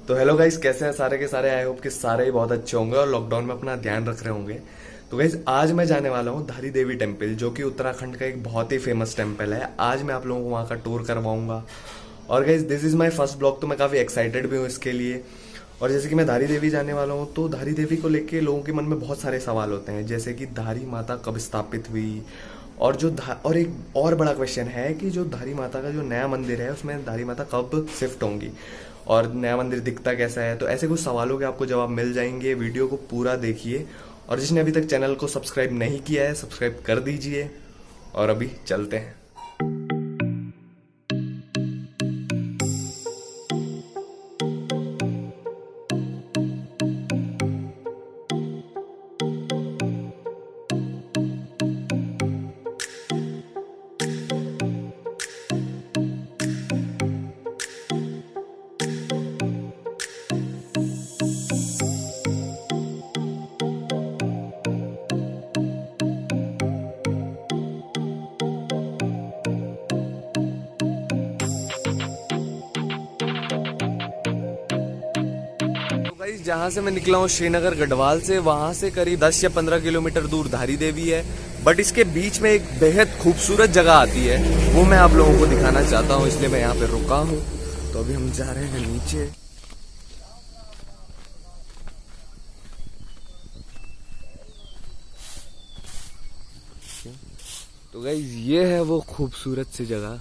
तो hello guys, कैसे हैं सारे के सारे। आई होप कि सारे ही बहुत अच्छे होंगे और लॉकडाउन में अपना ध्यान रख रहे होंगे। तो गाइस, आज मैं जाने वाला हूँ धारी देवी टेम्पल, जो कि उत्तराखंड का एक बहुत ही फेमस टेम्पल है। आज मैं आप लोगों को वहाँ का टूर करवाऊंगा। और guys, this is my first blog, तो मैं काफ़ी एक्साइटेड भी हूँ इसके लिए। और जैसे कि मैं धारी देवी जाने वाला हूँ, तो धारी देवी को लेके लोगों के मन में बहुत सारे सवाल होते हैं, जैसे कि धारी माता कब स्थापित हुई, और और एक और बड़ा क्वेश्चन है कि जो धारी माता का जो नया मंदिर है उसमें धारी माता कब शिफ्ट होंगी और नया मंदिर दिखता कैसा है। तो ऐसे कुछ सवालों के आपको जवाब मिल जाएंगे। वीडियो को पूरा देखिए, और जिसने अभी तक चैनल को सब्सक्राइब नहीं किया है सब्सक्राइब कर दीजिए। और अभी चलते हैं। जहाँ से मैं निकला हूँ श्रीनगर गढ़वाल से, वहाँ से करीब 10 या 15 किलोमीटर दूर धारी देवी है। बट इसके बीच में एक बेहद खूबसूरत जगह आती है, वो मैं आप लोगों को दिखाना चाहता हूँ, इसलिए मैं यहाँ पे रुका हूँ। तो अभी हम जा रहे हैं नीचे। तो गाइस, ये है वो खूबसूरत सी जगह।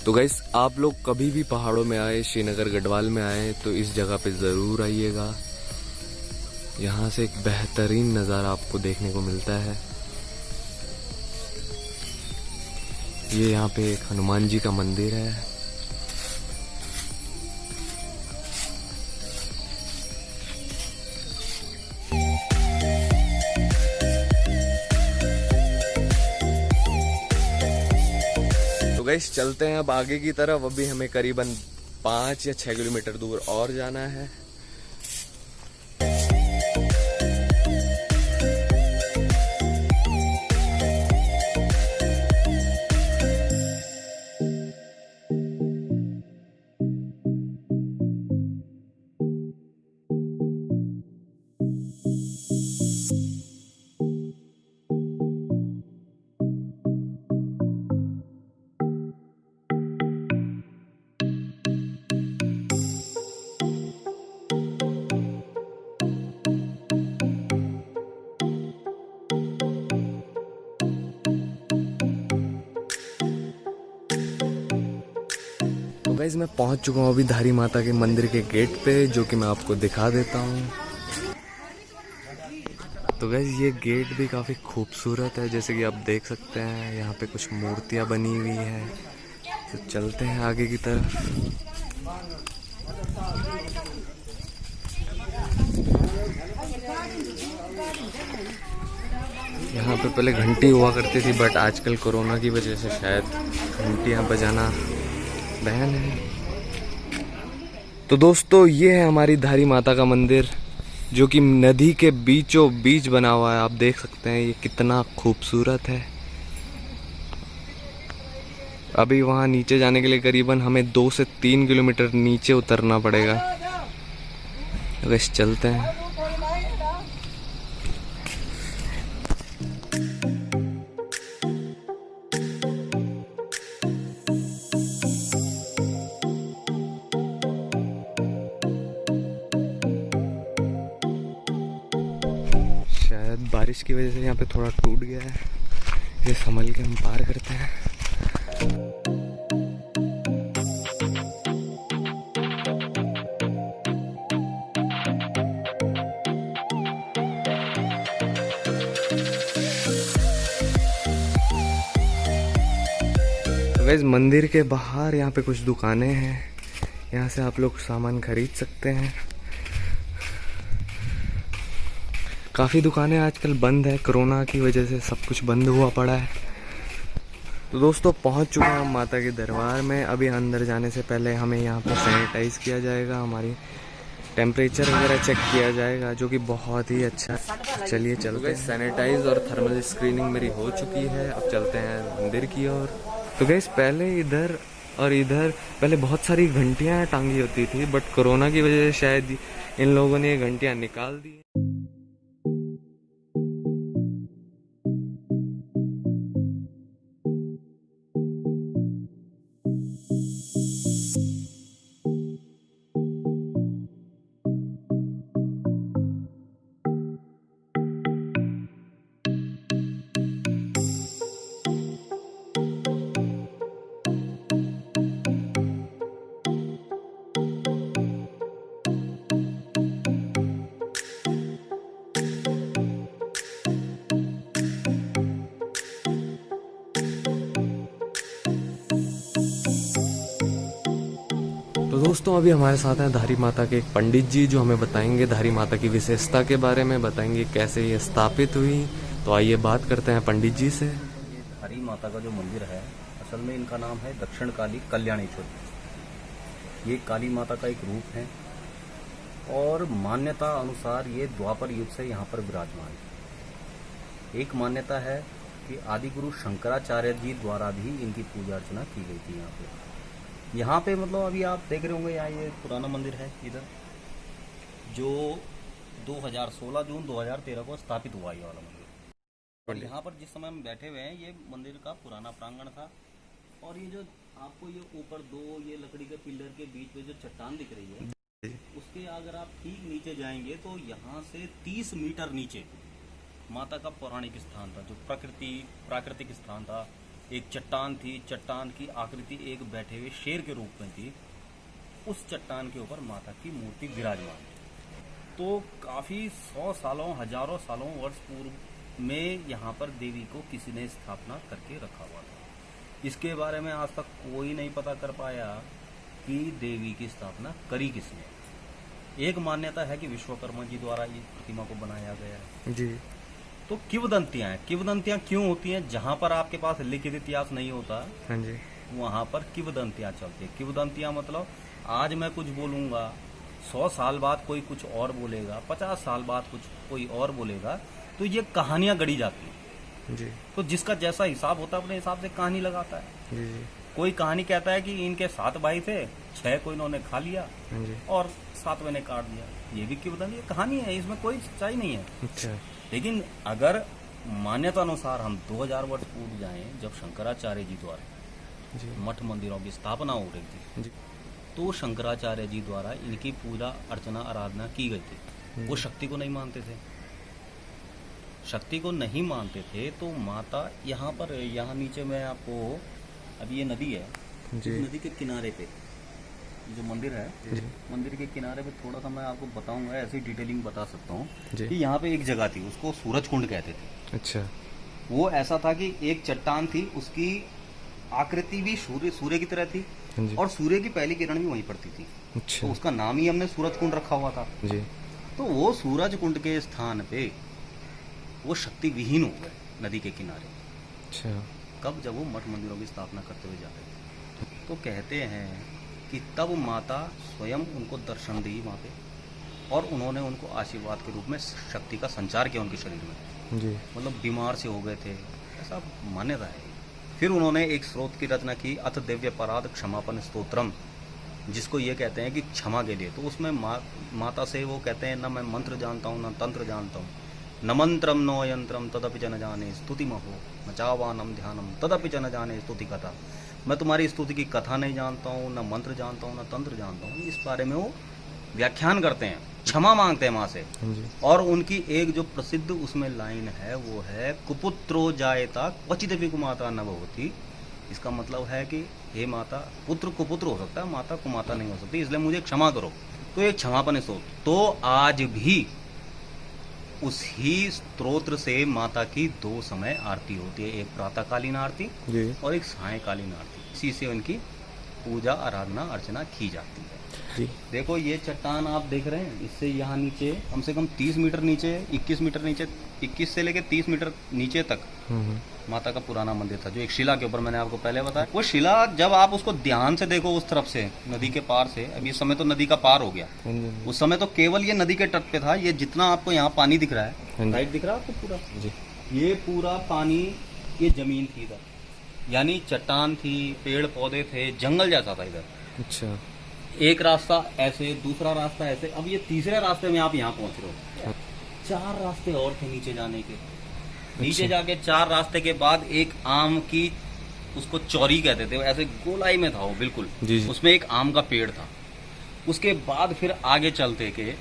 तो गाइस, आप लोग कभी भी पहाड़ों में आए, श्रीनगर गढ़वाल में आए, तो इस जगह पे ज़रूर आइएगा। यहाँ से एक बेहतरीन नज़ारा आपको देखने को मिलता है। ये यहाँ पे एक हनुमान जी का मंदिर है। गाइस, चलते हैं अब आगे की तरफ। अभी हमें करीबन 5 या 6 किलोमीटर दूर और जाना है। गाइस, मैं पहुंच चुका हूं अभी धारी माता के मंदिर के गेट पे, जो कि मैं आपको दिखा देता हूं। तो गाइस, ये गेट भी काफ़ी खूबसूरत है, जैसे कि आप देख सकते हैं। यहाँ पे कुछ मूर्तियां बनी हुई हैं। तो चलते हैं आगे की तरफ। यहाँ पे पहले घंटी हुआ करती थी, बट आजकल कोरोना की वजह से शायद घंटियाँ बजाना बैन है। तो दोस्तों, ये है हमारी धारी माता का मंदिर, जो कि नदी के बीचों बीच बना हुआ है। आप देख सकते हैं ये कितना खूबसूरत है। अभी वहाँ नीचे जाने के लिए करीबन हमें 2 से 3 किलोमीटर नीचे उतरना पड़ेगा। तो बस चलते हैं। शायद बारिश की वजह से यहाँ पे थोड़ा टूट गया है, ये संभल के हम पार करते हैं। तो गाइस, मंदिर के बाहर यहाँ पे कुछ दुकानें हैं, यहाँ से आप लोग सामान खरीद सकते हैं। काफ़ी दुकानें आजकल बंद है, कोरोना की वजह से सब कुछ बंद हुआ पड़ा है। तो दोस्तों, पहुंच चुके हैं हम माता के दरबार में। अभी अंदर जाने से पहले हमें यहाँ पर सैनिटाइज किया जाएगा। हमारी टेम्परेचर वगैरह चेक किया जाएगा, जो कि बहुत ही अच्छा है। चलिए चलते हैं। सैनिटाइज और थर्मल स्क्रीनिंग मेरी हो चुकी है, अब चलते हैं मंदिर की ओर। तो गैस पहले इधर और इधर पहले बहुत सारी घंटियां टांगी होती थी, बट कोरोना की वजह से शायद इन लोगों ने ये घंटियां निकाल दी। तो दोस्तों अभी हमारे साथ हैं धारी माता के एक पंडित जी, जो हमें बताएंगे धारी माता की विशेषता के बारे में, बताएंगे कैसे ये स्थापित हुई। तो आइए बात करते हैं पंडित जी से। ये धारी माता का जो मंदिर है, असल में इनका नाम है दक्षिण काली कल्याणेश्वरी। ये काली माता का एक रूप है और मान्यता अनुसार ये द्वापर युग से यहाँ पर विराजमान है। एक मान्यता है कि आदि गुरु शंकराचार्य जी द्वारा भी इनकी पूजा अर्चना की गई थी यहाँ पे मतलब अभी आप देख रहे होंगे यहाँ ये पुराना मंदिर है इधर, जो 2016 जून 2013 को स्थापित हुआ ये वाला मंदिर। और यहाँ पर जिस समय हम बैठे हुए हैं ये मंदिर का पुराना प्रांगण था। और ये जो आपको ये ऊपर दो ये लकड़ी के पिलर के बीच में जो चट्टान दिख रही है, उसके अगर आप ठीक नीचे जाएंगे तो यहाँ से 30 मीटर नीचे माता का पौराणिक स्थान था, जो प्राकृतिक स्थान था। एक चट्टान थी, चट्टान की आकृति एक बैठे हुए शेर के रूप में थी। उस चट्टान के ऊपर माता की मूर्ति विराजमान थी। तो काफी 100 सालों हजारों सालों वर्ष पूर्व में यहाँ पर देवी को किसी ने स्थापना करके रखा हुआ था। इसके बारे में आज तक कोई नहीं पता कर पाया कि देवी की स्थापना करी किसने। एक मान्यता है कि विश्वकर्मा जी द्वारा ये प्रतिमा को बनाया गया है जी। तो किंवदंतियां हैं। किंवदंतियां क्यों होती हैं? जहां पर आपके पास लिखित इतिहास नहीं होता, हाँ जी, वहां पर किंवदंतियां चलती है। किंवदंतियां मतलब आज मैं कुछ बोलूंगा, 100 साल बाद कोई कुछ और बोलेगा, 50 साल बाद कुछ कोई और बोलेगा, तो ये कहानियां गढ़ी जाती है जी। तो जिसका जैसा हिसाब होता है अपने हिसाब से कहानी लगाता है जी। कोई कहानी कहता है कि इनके 7 भाई थे, 6 को इन्होंने खा लिया और 7वें ने काट दिया। ये भी किंवदंती कहानी है, इसमें कोई सच्चाई नहीं है। अच्छा। लेकिन अगर मान्यता अनुसार हम 2000 वर्ष पूर्व जाएं, जब शंकराचार्य जी द्वारा मठ मंदिरों की स्थापना हो रही थी, तो शंकराचार्य जी द्वारा इनकी पूजा अर्चना आराधना की गई थी। वो शक्ति को नहीं मानते थे, शक्ति को नहीं मानते थे। तो माता यहाँ पर, यहाँ नीचे मैं आपको, अभी ये नदी है, इस नदी के किनारे पे जो मंदिर है, मंदिर के किनारे पे थोड़ा सा मैं आपको बताऊंगा, ऐसी डिटेलिंग बता सकता हूँ कि यहाँ पे एक जगह थी, उसको सूरज कुंड कहते थे। अच्छा। वो ऐसा था कि एक चट्टान थी, उसकी आकृति भी सूर्य की तरह थी और सूर्य की पहली किरण भी वहीं पड़ती थी। अच्छा। तो उसका नाम ही हमने सूरज कुंड रखा हुआ था जी। तो वो सूरज कुंड के स्थान पे वो शक्ति विहीन हो गए नदी के किनारे। अच्छा। कब? जब वो मठ मंदिरों की स्थापना करते हुए जाते थे। तो कहते हैं कि तब माता स्वयं उनको दर्शन दी वहाँ पे, और उन्होंने उनको आशीर्वाद के रूप में शक्ति का संचार किया उनके शरीर में जी। मतलब बीमार से हो गए थे, ऐसा मान्यता है। फिर उन्होंने एक स्रोत की रचना की, अथ दिव्य पराध क्षमापन स्तोत्रम, जिसको ये कहते हैं कि क्षमा के लिए। तो उसमें माता से वो कहते हैं, न मैं मंत्र जानता हूँ, न तंत्र जानता हूँ, न मंत्रम नो यंत्रम तदपि च न जाने स्तुति महो, न चावानम ध्यानम तदपि च न जाने स्तुति कथा। मैं तुम्हारी स्तुति की कथा नहीं जानता हूँ, न मंत्र जानता हूँ, न तंत्र जानता हूँ। इस बारे में वो व्याख्यान करते हैं, क्षमा मांगते हैं माँ से। और उनकी एक जो प्रसिद्ध उसमें लाइन है वो है, कुपुत्रो जायता क्वचित कुमाता न भवति। इसका मतलब है कि हे माता, पुत्र कुपुत्र हो सकता है, माता कुमाता नहीं हो सकती, इसलिए मुझे क्षमा करो। तो एक क्षमापन स्तोत्र, तो आज भी उसी स्तोत्र से माता की 2 समय आरती होती है, एक प्रातःकालीन आरती और एक सायंकालीन आरती। इसी से उनकी पूजा आराधना अर्चना की जाती है जी। देखो ये चट्टान आप देख रहे हैं, इससे यहाँ नीचे कम से कम 30 मीटर नीचे, 21 मीटर नीचे, 21 से लेकर 30 मीटर नीचे तक माता का पुराना मंदिर था, जो एक शिला के ऊपर मैंने आपको पहले बताया। वो शिला जब आप उसको ध्यान से देखो उस तरफ से, नदी के पार से, अभी इस समय तो नदी का पार हो गया, उस समय तो केवल ये नदी के तट पे था। ये जितना आपको यहाँ पानी दिख रहा है, राइट दिख रहा है आपको पूरा जी, ये पूरा पानी, ये जमीन थी इधर, यानी चट्टान थी, पेड़ पौधे थे, जंगल जैसा था इधर। अच्छा, एक रास्ता ऐसे, दूसरा रास्ता ऐसे, अब ये तीसरे रास्ते में आप यहाँ पहुंच रहे हो। 4 रास्ते और थे नीचे जाने के। नीचे जाके 4 रास्ते के बाद एक आम की, उसको चौरी कहते थे, ऐसे गोलाई में था वो बिल्कुल जी, जी। उसमें एक आम का पेड़ था। उसके बाद फिर आगे चलते के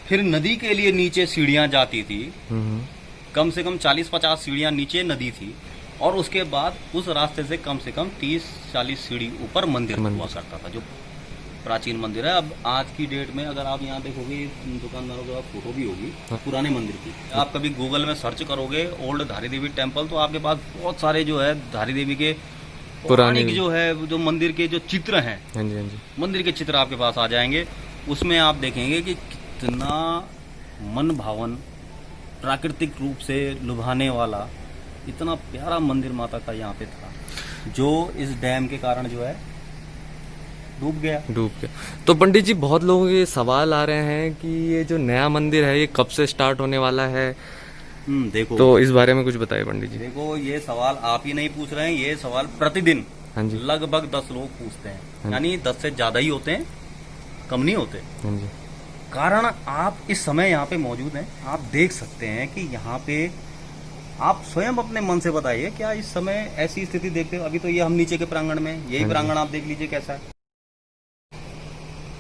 फिर नदी के लिए नीचे सीढ़ियां जाती थी, कम से कम 40-50 सीढ़ियां नीचे नदी थी, और उसके बाद उस रास्ते से कम 30-40 सीढ़ी ऊपर मंदिर हुआ करता था, जो प्राचीन मंदिर है। अब आज की डेट में अगर आप यहाँ देखोगे, दुकानदारों के पास फोटो भी होगी पुराने मंदिर की। आप कभी गूगल में सर्च करोगे ओल्ड धारी देवी टेम्पल, तो आपके पास बहुत सारे जो है धारी देवी के पुराने जो है, जो मंदिर के जो चित्र हैं, हाँ जी, हाँ जी, मंदिर के चित्र आपके पास आ जाएंगे। उसमें आप देखेंगे कि कितना मन भावन, प्राकृतिक रूप से लुभाने वाला, इतना प्यारा मंदिर माता का यहाँ पे था, जो इस डैम के कारण जो है डूब गया। तो पंडित जी, बहुत लोगों के सवाल आ रहे हैं कि ये जो नया मंदिर है ये कब से स्टार्ट होने वाला है? देखो, तो इस बारे में कुछ बताइए पंडित जी। देखो, ये सवाल आप ही नहीं पूछ रहे हैं, ये सवाल प्रतिदिन हाँ जी, लगभग 10 लोग पूछते हैं, यानी 10 से ज्यादा ही होते हैं, कम नहीं होते। हाँ जी, कारण आप इस समय यहाँ पे मौजूद हैं, आप देख सकते हैं कि यहाँ पे आप स्वयं अपने मन से बताइए, क्या इस समय ऐसी स्थिति देखते हो? अभी तो ये हम नीचे के प्रांगण में, यही प्रांगण आप देख लीजिए कैसा है।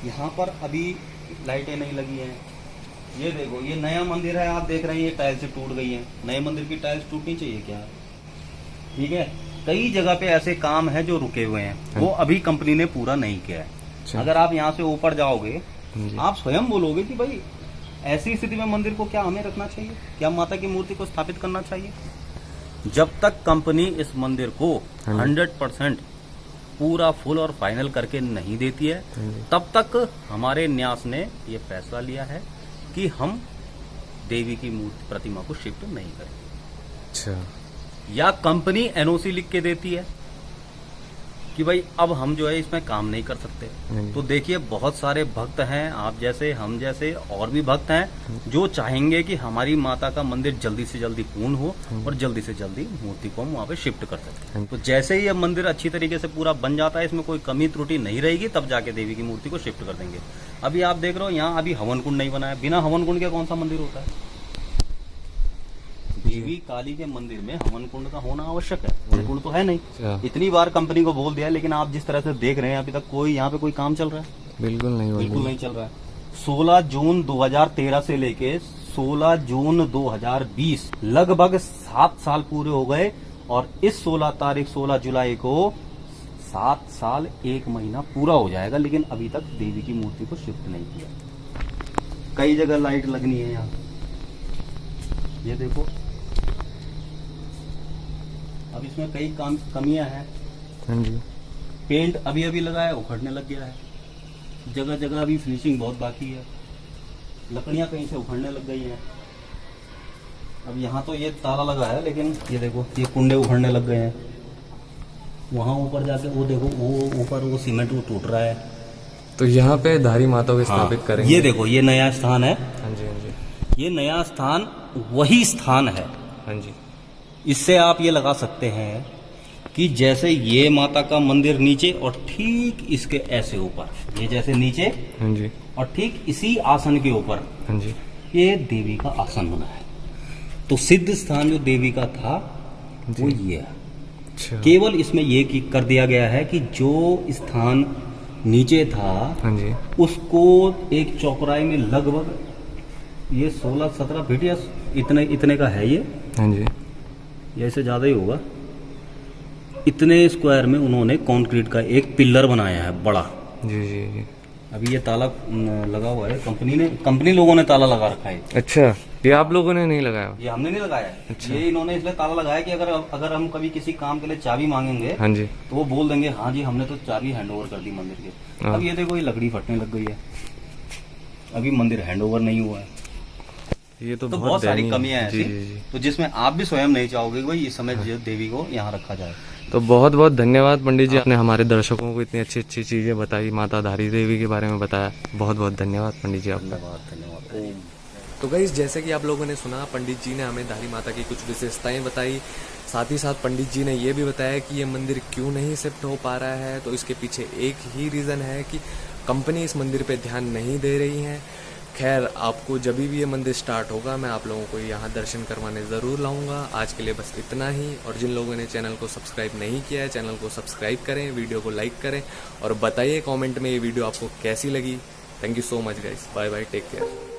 यहाँ पर अभी लाइटें नहीं लगी हैं। ये देखो, ये नया मंदिर है, आप देख रहे हैं ये टाइल्स टूट गई हैं। नए मंदिर की टाइल्स टूटनी चाहिए क्या? ठीक है, कई जगह पे ऐसे काम है जो रुके हुए हैं, वो अभी कंपनी ने पूरा नहीं किया है। अगर आप यहाँ से ऊपर जाओगे, आप स्वयं बोलोगे कि भाई ऐसी स्थिति में मंदिर को क्या हमें रखना चाहिए, क्या माता की मूर्ति को स्थापित करना चाहिए? जब तक कंपनी इस मंदिर को 100% पूरा फुल और फाइनल करके नहीं देती है, तब तक हमारे न्यास ने ये फैसला लिया है कि हम देवी की मूर्ति प्रतिमा को शिफ्ट नहीं करेंगे। अच्छा, या कंपनी एनओसी लिख के देती है कि भाई अब हम जो है इसमें काम नहीं कर सकते। तो देखिए, बहुत सारे भक्त हैं, आप जैसे, हम जैसे और भी भक्त हैं, जो चाहेंगे कि हमारी माता का मंदिर जल्दी से जल्दी पूर्ण हो और जल्दी से जल्दी मूर्ति को हम वहाँ पे शिफ्ट कर सकते हैं। तो जैसे ही ये मंदिर अच्छी तरीके से पूरा बन जाता है, इसमें कोई कमी त्रुटि नहीं रहेगी, तब जाके देवी की मूर्ति को शिफ्ट कर देंगे। अभी आप देख रहे हो यहाँ अभी हवन कुंड नहीं बना है। बिना हवन कुंड के कौन सा मंदिर होता है? देवी काली के मंदिर में हवन कुंड का होना आवश्यक है। हवन कुंड तो है नहीं। इतनी बार कंपनी को बोल दिया, लेकिन आप जिस तरह से देख रहे हैं अभी तक कोई यहाँ पे कोई काम चल रहा है? बिल्कुल नहीं चल रहा है। 16 जून 2013 से लेके 16 जून 2020 लगभग 7 साल पूरे हो गए, और इस 16 जुलाई को 7 साल 1 महीना पूरा हो जाएगा, लेकिन अभी तक देवी की मूर्ति को शिफ्ट नहीं किया। कई जगह लाइट लगनी है यहाँ, ये देखो। अब इसमें कई कमियां हैं। हाँ जी, पेंट अभी अभी लगा है, उखड़ने लग गया है। जगह जगह अभी फिनिशिंग बहुत बाकी है। लकड़ियां कहीं से उखड़ने लग गई हैं। अब यहाँ तो ये ताला लगा है, लेकिन ये देखो, ये कुंडे उखड़ने लग गए हैं। वहाँ ऊपर जाके वो देखो, वो ऊपर वो सीमेंट वो टूट रहा है। तो यहाँ पे धारी माता को स्थापित करेंगे। ये देखो, ये नया स्थान है। हाँ जी, हाँ जी, ये नया स्थान वही स्थान है। हाँ जी। इससे आप ये लगा सकते हैं कि जैसे ये माता का मंदिर नीचे, और ठीक इसके ऐसे ऊपर, ये जैसे नीचे, हाँ जी, और ठीक इसी आसन के ऊपर, हाँ जी, ये देवी का आसन बना है। तो सिद्ध स्थान जो देवी का था वो ये है। अच्छा, केवल इसमें ये कर दिया गया है कि जो स्थान नीचे था, हाँ जी, उसको एक चौकराई में लगभग ये 16-17 फीट या इतने का है ये। हाँ जी, ये इससे ज्यादा ही होगा। इतने स्क्वायर में उन्होंने कंक्रीट का एक पिलर बनाया है बड़ा। जी जी जी। अभी ये ताला लगा हुआ है, कंपनी लोगों ने ताला लगा रखा है। अच्छा, ये आप लोगों ने नहीं लगाया? ये हमने नहीं लगाया। अच्छा। ये इन्होंने इसलिए ताला लगाया कि अगर हम कभी किसी काम के लिए चाबी मांगेंगे, हाँ जी, तो वो बोल देंगे हाँ जी हमने तो चाबी हैंड ओवर कर दी मंदिर के। हाँ। अब ये देखो, ये लकड़ी फटने लग गई है, अभी मंदिर हैंड ओवर नहीं हुआ है। ये तो बहुत सारी दयनीय कमियां हैं जी, ऐसी, जी, जी। तो जिसमें आप भी स्वयं नहीं चाहोगे कि भाई इस समय जो देवी को यहाँ रखा जाए। तो बहुत बहुत धन्यवाद पंडित जी, आपने हमारे दर्शकों को इतनी अच्छी अच्छी चीज़ें बताई, माता धारी देवी के बारे में बताया। बहुत बहुत धन्यवाद पंडित जी आपका। धन्यवाद धन्यवाद। ओम। तो गाइस, जैसे कि आप लोगों ने सुना, पंडित जी ने हमें धारी माता की कुछ विशेषताएं बताई। साथ ही साथ पंडित जी ने ये भी बताया कि ये मंदिर क्यों नहीं शिफ्ट हो पा रहा है। तो इसके पीछे एक ही रीज़न है कि कंपनी इस मंदिर पे ध्यान नहीं दे रही है। खैर, आपको जब भी ये मंदिर स्टार्ट होगा, मैं आप लोगों को यहाँ दर्शन करवाने ज़रूर लाऊंगा। आज के लिए बस इतना ही। और जिन लोगों ने चैनल को सब्सक्राइब नहीं किया है, चैनल को सब्सक्राइब करें, वीडियो को लाइक करें और बताइए कमेंट में ये वीडियो आपको कैसी लगी। Thank you so much guys, bye bye, take care.